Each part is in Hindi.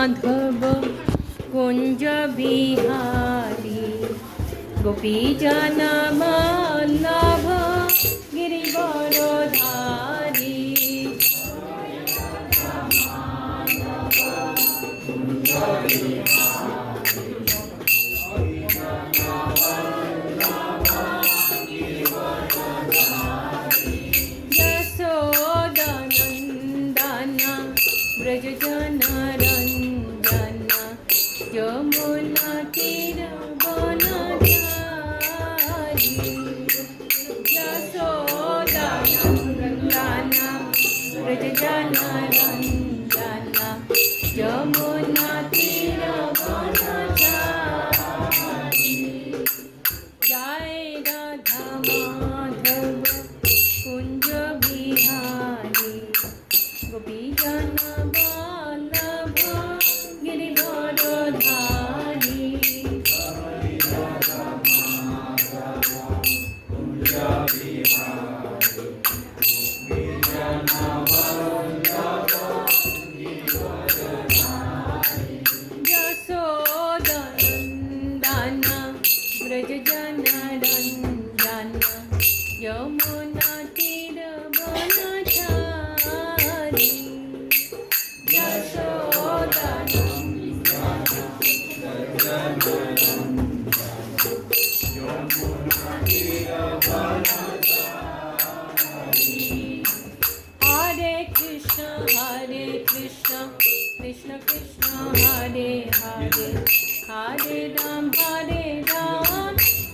माधव कुंज बिहारी गोपीजन वल्लभ गिरिवरधारी यशोदनंदन ब्रज जन रंजन यमुना तीरवनचारी यशोदनंदन ब्रज जन रंजन यमुना तीरवनचारी जय राधा माधव कुंज बिहारी गोपीजन वल्लभ गिरिवरधारी यशोदनंदन ब्रज जन रंजन यमुना तीरवनचारी हरे कृष्ण कृष्ण कृष्ण हरे हरे हरे राम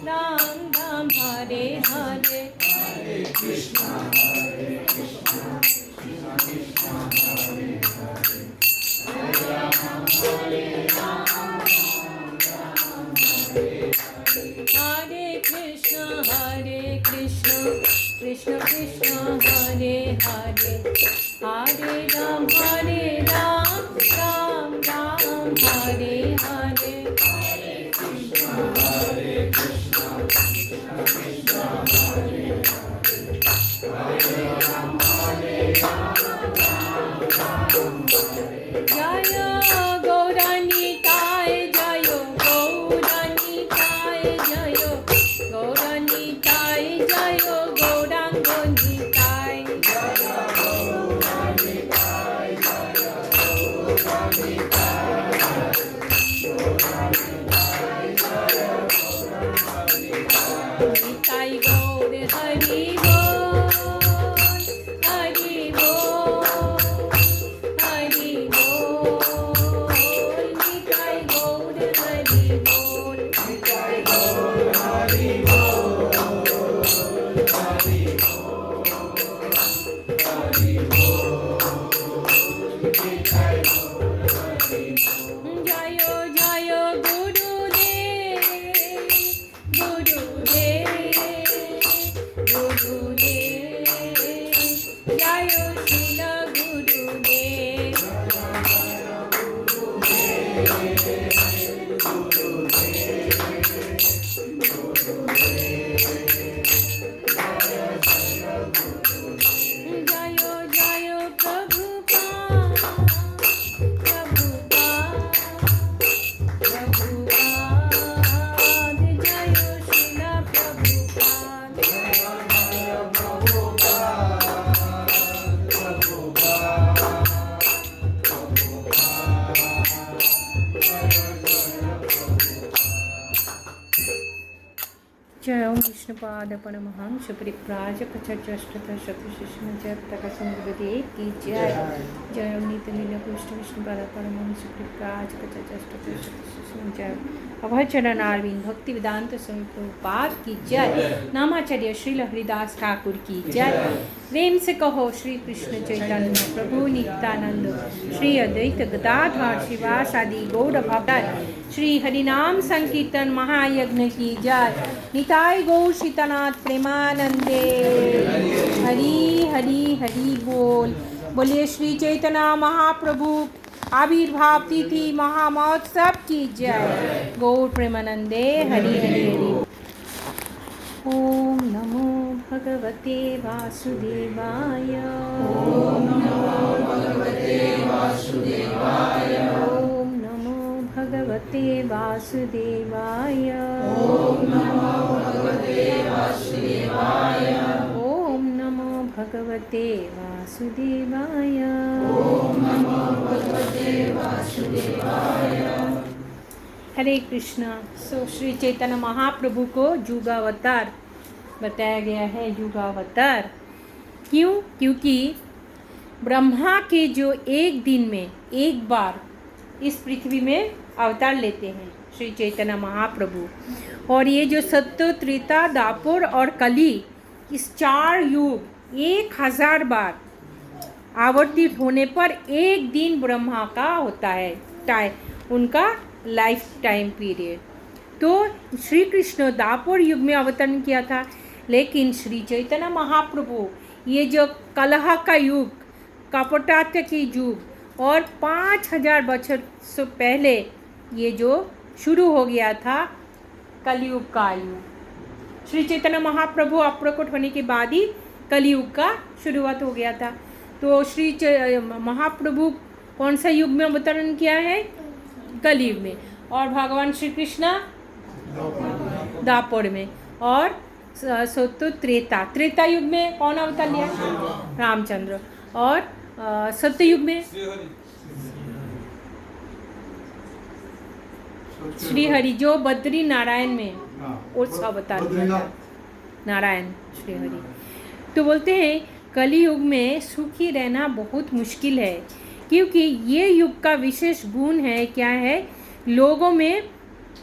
राम राम हरे हरे हरे कृष्ण कृष्ण कृष्ण हरे हरे हरे राम हरे हरे कृष्ण कृष्ण कृष्ण हरे हरे हरे राम राम राम हरे हरे हरे कृष्ण कृष्ण कृष्ण हरे हरे हरे राम राम जय गौरानीताय जय गौरानीताय जय गौरानीताय जय गौरांगनीताय निताय गौर हरि बोल हरि बोल हरि बोल निताय गौर हरि बोल निताय गौर हरि बोल हरि बोल हरि बोल निताय गौर हरि बोल जय जय गुरुदेव गुरुदेव गुरुदेव जय श्रील गुरुदेव जय जय प्रभुपाद प्रभुपाद जय श्रील प्रभुपाद जय ओम विष्णुपाद परमहंस परिव्राज पचष्टत शतशिष्ण जय प्रकाश गुरुदेव की जय जय ओम नित्य लीला कृष्ण विष्णुपाद परमहंस परिव्राज पचष्टत शतशिष्ण जय अभय चरण अरविंद भक्ति वेदांत स्वामी प्रभुपाद की जय नामाचार्य श्रील हरिदास ठाकुर की जय प्रेम से कहो श्री कृष्ण चैतन्य प्रभु नित्यानंद श्री अद्वैत गदाधर शिवासादि गौर भक्तगण श्री हरिनाम संकीर्तन महायज्ञ की जय निताय गौर सीतानाथ प्रेमानंदे हरि हरि हरि बोल बोलिए श्री चैतन्य महाप्रभु आविर्भाव तिथि महामहोत्सव की जय गौर प्रेमानंदे हरि हरि हरि। ओम नमो भगवते वासुदेवाय। ओम नमो भगवते वासुदेवाय। ओम वासुदेवाय। ओम नमो भगवते वासुदेवाय। ओम नमो भगवते वासुदेवाय। ओम नमो भगवते वासुदेवाय। हरे कृष्णा। सो श्री चैतन्य महाप्रभु को युगावतार बताया गया है। युगावतार क्यों? क्योंकि ब्रह्मा के जो एक दिन में एक बार इस पृथ्वी में अवतार लेते हैं श्री चैतन्य महाप्रभु, और ये जो सत्य, त्रेता, दापुर और कली, इस 4 युग 1000 बार आवर्तित होने पर एक दिन ब्रह्मा का होता है उनका लाइफ टाइम पीरियड। तो श्री कृष्ण दापुर युग में अवतरण किया था, लेकिन श्री चैतन्य महाप्रभु ये जो कलह का युग, कपटात की युग और 5000 वर्ष से पहले ये जो शुरू हो गया था कलयुग का युग, श्री चैतन्य महाप्रभु अप्रकट होने के बाद ही कलयुग का शुरुआत हो गया था। तो श्री महाप्रभु कौन सा युग में अवतरण किया है? कलयुग में। और भगवान श्री कृष्ण दापुर में। और सत्य त्रेता युग में कौन अवतार लिया? रामचंद्र। और सत्य युग में श्री हरि, जो बद्री नारायण में उस अवतार लिया था, नारायण श्री हरि। तो बोलते हैं कलयुग में सुखी रहना बहुत मुश्किल है, क्योंकि ये युग का विशेष गुण है, क्या है? लोगों में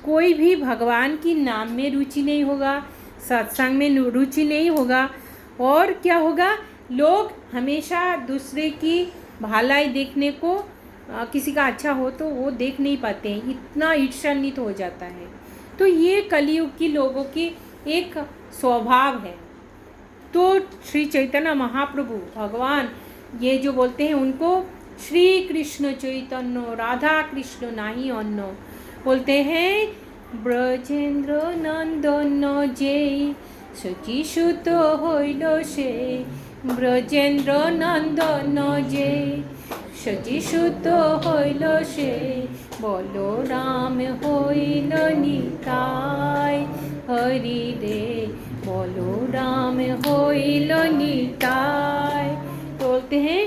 कोई भी भगवान की नाम में रुचि नहीं होगा, सत्संग में रुचि नहीं होगा, और क्या होगा? लोग हमेशा दूसरे की भलाई देखने को, किसी का अच्छा हो तो वो देख नहीं पाते हैं, इतना ईर्ष्यान्वित हो जाता है। तो ये कलयुग की लोगों की एक स्वभाव है। तो श्री चैतन्य महाप्रभु भगवान ये जो बोलते हैं उनको श्री कृष्ण चैतन्य राधा कृष्ण नाही अन्नो बोलते हैं। ब्रजेंद्र नंदन जय सची सुत हईल से, ब्रजेंद्र नंदन जय सची सुत हईल से, बलराम हईल निताय हरि रे, बलराम हईल निताय। तो बोलते हैं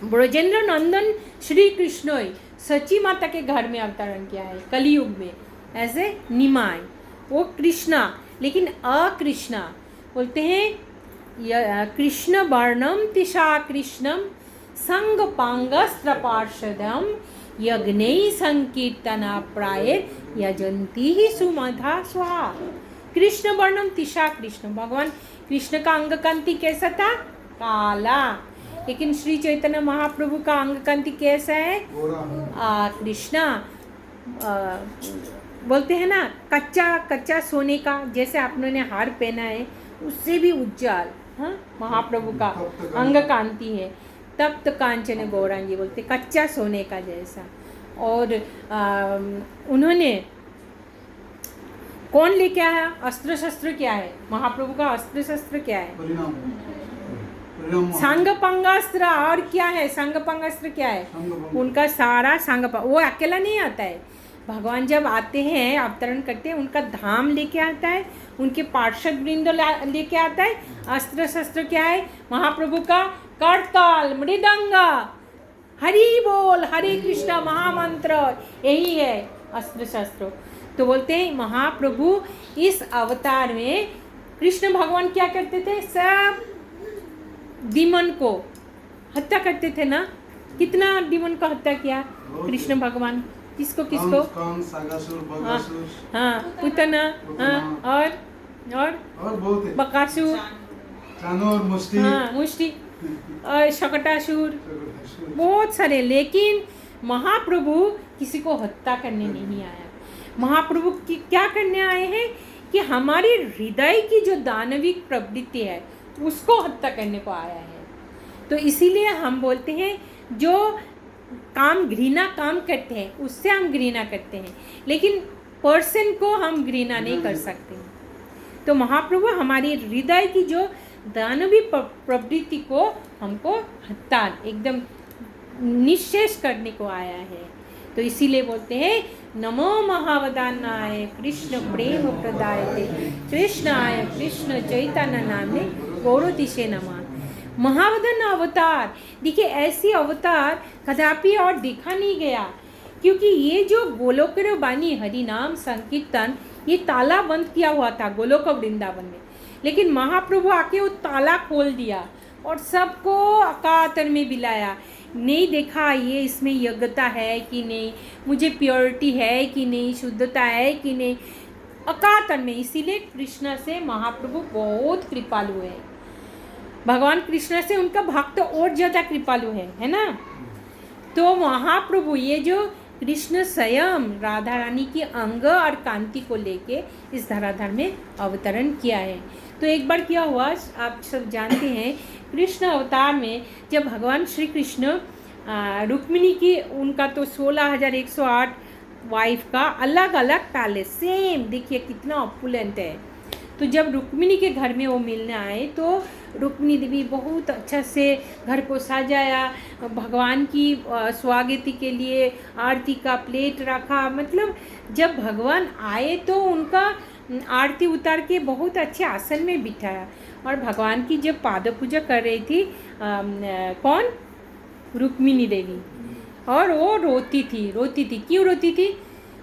ब्रजेंद्र नंदन श्री कृष्ण सची माता के घर में अवतरण किया है कलयुग में एज ए निमाय। वो कृष्णा, लेकिन अकृष्णा बोलते हैं कृष्ण वर्णम तिशा कृष्णम संग पांगस्त्र पार्षदम यज्ञै संकीर्तना प्राय यजंती ही सुमधा स्वाहा। कृष्ण वर्णम तिशा कृष्ण, भगवान कृष्ण का अंग कांति कैसा था? काला। लेकिन श्री चैतन्य महाप्रभु का अंग कांति कैसा है? कृष्णा। बोलते हैं ना कच्चा सोने का, जैसे आपने हार पहना है उससे भी उज्जवल, हाँ, महाप्रभु का अंग कांति है। तप्त कांचन गौरांगी बोलते कच्चा सोने का जैसा। और उन्होंने कौन लेके आया? अस्त्र शस्त्र क्या है? महाप्रभु का अस्त्र शस्त्र क्या है? संग पंगास्त्र। और क्या है संग पंगास्त्र? क्या है? उनका सारा वो अकेला नहीं आता है। भगवान जब आते हैं अवतरण करते हैं, उनका धाम लेके आता है, उनके पार्षद वृंद लेके आता है। अस्त्र शस्त्र क्या है महाप्रभु का? करताल, मृदंग, हरि बोल, हरे कृष्णा महामंत्र, यही है अस्त्र शस्त्र। तो बोलते हैं महाप्रभु इस अवतार में कृष्ण भगवान क्या करते थे? सब डीमन को हत्या करते थे ना। कितना डीमन को हत्या किया कृष्ण भगवान? किसको? हाँ, पुतना, हाँ, और बकासुर, हाँ, मुष्टि, और शकटासुर, बहुत सारे। लेकिन महाप्रभु किसी को हत्या करने नहीं आया। महाप्रभु की क्या करने आए हैं कि हमारी हृदय की जो दानविक प्रवृत्ति है उसको हत्या करने को आया है। तो इसीलिए हम बोलते हैं जो काम घृणा काम करते हैं उससे हम घृणा करते हैं, लेकिन पर्सन को हम घृणा नहीं कर सकते। तो महाप्रभु हमारी हृदय की जो दानवी प्रवृत्ति को हमको हत्या एकदम निश्चेष करने को आया है। तो इसीलिए बोलते हैं नमो महावदानाय कृष्ण प्रेम प्रदायते कृष्णाय कृष्ण चैतन्य नामने गौरतिशे नमः। महावदन अवतार, देखिए ऐसी अवतार कदापि और देखा नहीं गया, क्योंकि ये जो गोलोक वाणी हरि नाम संकीर्तन, ये ताला बंद किया हुआ था गोलोक वृंदावन में, लेकिन महाप्रभु आके वो ताला खोल दिया और सबको अकातर में बिलाया। नहीं देखा ये इसमें योग्यता है कि नहीं, मुझे प्योरिटी है कि नहीं, शुद्धता है कि नहीं, अकातर में। इसीलिए कृष्ण से महाप्रभु बहुत कृपालु है, भगवान कृष्ण से उनका भक्त और ज़्यादा कृपालु है ना। तो महाप्रभु ये जो कृष्ण स्वयं राधा रानी की अंग और कांति को लेके इस धराधार में अवतरण किया है। तो एक बार क्या हुआ, आप सब जानते हैं, कृष्ण अवतार में जब भगवान श्री कृष्ण रुक्मिणी की, उनका तो 16,108 वाइफ का अलग अलग पैलेस, सेम, देखिए कितना ऑपुलेंट है। तो जब रुक्मिणी के घर में वो मिलने आए तो रुक्मिणी देवी बहुत अच्छा से घर को सजाया, भगवान की स्वागत के लिए आरती का प्लेट रखा। मतलब जब भगवान आए तो उनका आरती उतार के बहुत अच्छे आसन में बिठाया, और भगवान की जब पाद पूजा कर रही थी कौन, रुक्मिणी देवी, और वो रोती थी। क्यों रोती थी?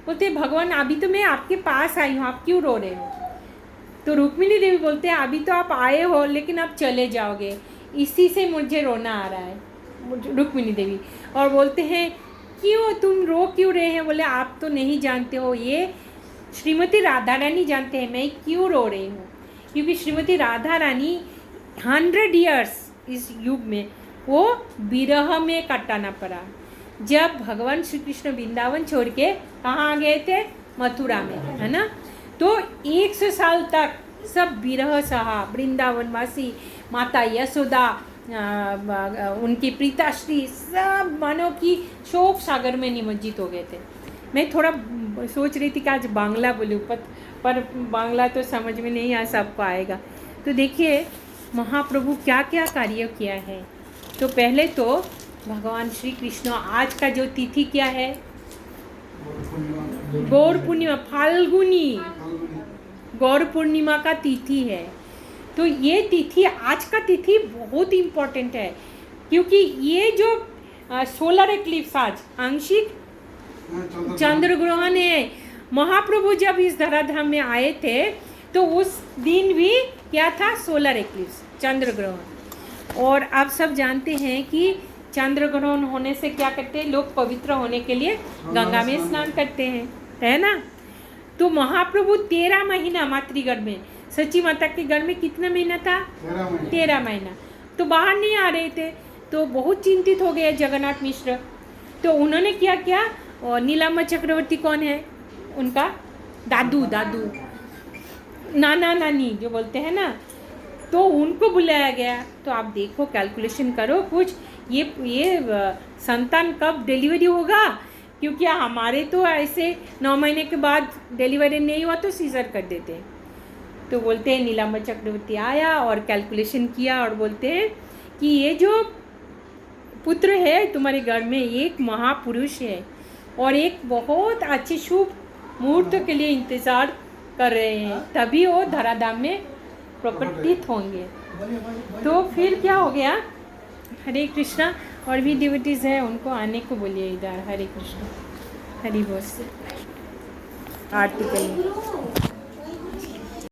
बोलते भगवान अभी तो मैं आपके पास आई हूँ, आप क्यों रो रहे हो? तो रुक्मिणी देवी बोलते हैं अभी तो आप आए हो लेकिन आप चले जाओगे, इसी से मुझे रोना आ रहा है, रुक्मिणी देवी। और बोलते हैं क्यों, तुम रो क्यों रहे हैं? बोले आप तो नहीं जानते हो, ये श्रीमती राधा रानी जानते हैं मैं क्यों रो रही हूँ। क्योंकि श्रीमती राधा रानी 100 ईयर्स इस युग में वो विरह में कटाना पड़ा। जब भगवान श्री कृष्ण वृंदावन छोड़ के कहाँ आ गए थे? मथुरा में, है ना। तो 100 साल तक सब विरह सहा, वृंदावनवासी, माता यशोदा, उनकी प्रीताश्री, सब मानो कि शोक सागर में निमज्जित हो गए थे। मैं थोड़ा सोच रही थी कि आज बांग्ला बोलूँ, पर बांग्ला तो समझ में नहीं आ सबको आएगा। तो देखिए महाप्रभु क्या क्या कार्य किया है। तो पहले तो भगवान श्री कृष्ण, आज का जो तिथि क्या है? गौर पूर्णिमा, फाल्गुनी गौर पूर्णिमा का तिथि है। तो ये तिथि, आज का तिथि बहुत इम्पोर्टेंट है, क्योंकि ये जो सोलर एक्लिप्स, आज आंशिक चंद्र ग्रहण है। महाप्रभु जब इस धराधाम में आए थे तो उस दिन भी क्या था? सोलर एक्लिप्स, चंद्र ग्रहण। और आप सब जानते हैं कि चंद्र ग्रहण होने से क्या करते हैं लोग? पवित्र होने के लिए गंगा में स्नान करते हैं, है ना। तो महाप्रभु 13 महीना मातृगर्भ में, सच्ची माता के घर में कितना महीना था? 13 महीना। तो बाहर नहीं आ रहे थे, तो बहुत चिंतित हो गए जगन्नाथ मिश्र। तो उन्होंने क्या किया, नीलाम्बर चक्रवर्ती कौन है? उनका दादू, नाना नानी जो बोलते हैं ना, तो उनको बुलाया गया। तो आप देखो, कैलकुलेशन करो कुछ, ये संतान कब डिलीवरी होगा? क्योंकि हमारे तो ऐसे 9 महीने के बाद डिलीवरी नहीं हुआ तो सीजर कर देते हैं। तो बोलते हैं नीलाम्बर चक्रवर्ती आया और कैलकुलेशन किया और बोलते हैं कि ये जो पुत्र है तुम्हारे घर में, एक महापुरुष है और एक बहुत अच्छे शुभ मुहूर्त के लिए इंतज़ार कर रहे हैं, तभी वो धराधाम में प्रकटित होंगे। तो फिर क्या हो गया? हरे कृष्णा। और भी डिवोटीज है, उनको आने को बोलिए इधर। हरे कृष्णा, हरि बोल, आरती करिए।